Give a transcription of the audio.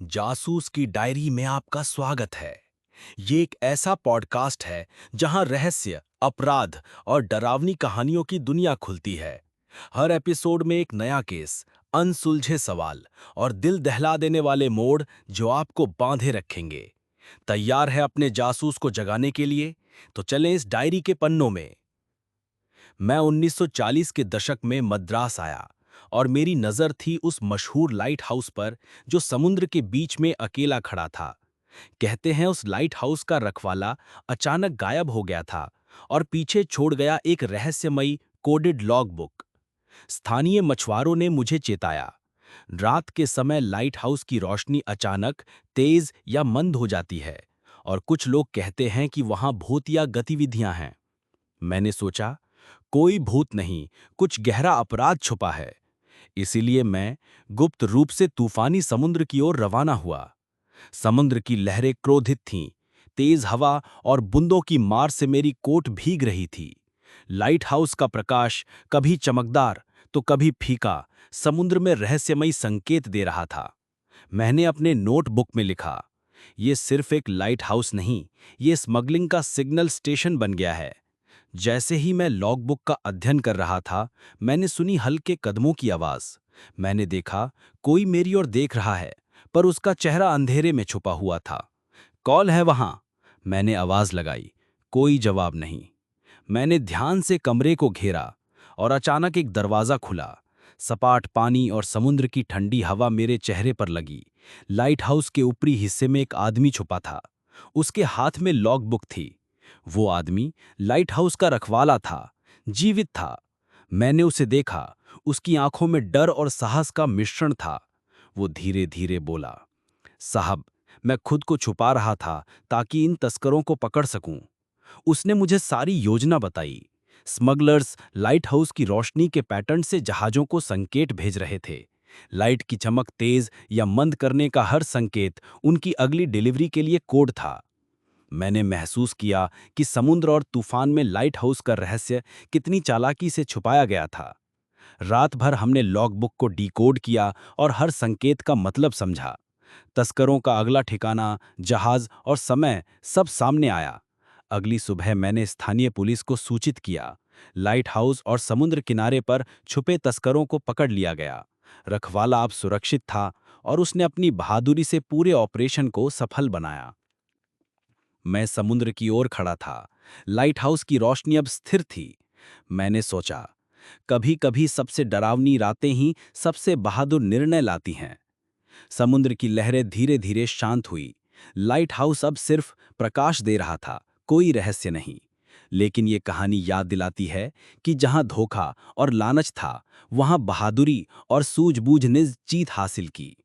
जासूस की डायरी में आपका स्वागत है। ये एक ऐसा पॉडकास्ट है जहां रहस्य, अपराध और डरावनी कहानियों की दुनिया खुलती है। हर एपिसोड में एक नया केस, अनसुलझे सवाल और दिल दहला देने वाले मोड़ जो आपको बांधे रखेंगे। तैयार है अपने जासूस को जगाने के लिए? तो चलें इस डायरी के पन्नों में। मैं 1940 के दशक में मद्रास आया और मेरी नज़र थी उस मशहूर लाइट हाउस पर जो समुद्र के बीच में अकेला खड़ा था। कहते हैं उस लाइट हाउस का रखवाला अचानक गायब हो गया था और पीछे छोड़ गया एक रहस्यमयी कोडेड लॉग बुक। स्थानीय मछुआरों ने मुझे चेताया, रात के समय लाइट हाउस की रोशनी अचानक तेज या मंद हो जाती है और कुछ लोग कहते हैं कि वहां भूत या गतिविधियां हैं। मैंने सोचा, कोई भूत नहीं, कुछ गहरा अपराध छुपा है। इसीलिए मैं गुप्त रूप से तूफानी समुद्र की ओर रवाना हुआ। समुद्र की लहरें क्रोधित थीं, तेज हवा और बूंदों की मार से मेरी कोट भीग रही थी। लाइट हाउस का प्रकाश कभी चमकदार तो कभी फीका समुद्र में रहस्यमयी संकेत दे रहा था। मैंने अपने नोटबुक में लिखा, ये सिर्फ एक लाइट हाउस नहीं, ये स्मगलिंग का सिग्नल स्टेशन बन गया है। जैसे ही मैं लॉगबुक का अध्ययन कर रहा था, मैंने सुनी हल्के कदमों की आवाज। मैंने देखा, कोई मेरी ओर देख रहा है, पर उसका चेहरा अंधेरे में छुपा हुआ था। कॉल है वहां? मैंने आवाज लगाई। कोई जवाब नहीं। मैंने ध्यान से कमरे को घेरा और अचानक एक दरवाजा खुला। सपाट पानी और समुद्र की ठंडी हवा मेरे चेहरे पर लगी। लाइट हाउस के ऊपरी हिस्से में एक आदमी छुपा था। उसके हाथ में लॉग बुक थी। वो आदमी लाइट हाउस का रखवाला था, जीवित था। मैंने उसे देखा, उसकी आंखों में डर और साहस का मिश्रण था। वो धीरे धीरे बोला, साहब, मैं खुद को छुपा रहा था ताकि इन तस्करों को पकड़ सकूं। उसने मुझे सारी योजना बताई। स्मगलर्स लाइट हाउस की रोशनी के पैटर्न से जहाजों को संकेत भेज रहे थे। लाइट की चमक तेज या मंद करने का हर संकेत उनकी अगली डिलीवरी के लिए कोड था। मैंने महसूस किया कि समुद्र और तूफान में लाइट हाउस का रहस्य कितनी चालाकी से छुपाया गया था। रात भर हमने लॉगबुक को डिकोड किया और हर संकेत का मतलब समझा। तस्करों का अगला ठिकाना, जहाज और समय सब सामने आया। अगली सुबह मैंने स्थानीय पुलिस को सूचित किया। लाइट हाउस और समुद्र किनारे पर छुपे तस्करों को पकड़ लिया गया। रखवाला अब सुरक्षित था और उसने अपनी बहादुरी से पूरे ऑपरेशन को सफल बनाया। मैं समुद्र की ओर खड़ा था। लाइट हाउस की रोशनी अब स्थिर थी। मैंने सोचा, कभी-कभी सबसे डरावनी रातें ही सबसे बहादुर निर्णय लाती हैं। समुद्र की लहरें धीरे-धीरे शांत हुई। लाइट हाउस अब सिर्फ प्रकाश दे रहा था, कोई रहस्य नहीं। लेकिन ये कहानी याद दिलाती है कि जहां धोखा और लालच था, वहां बहादुरी और सूझबूझ ने जीत हासिल की।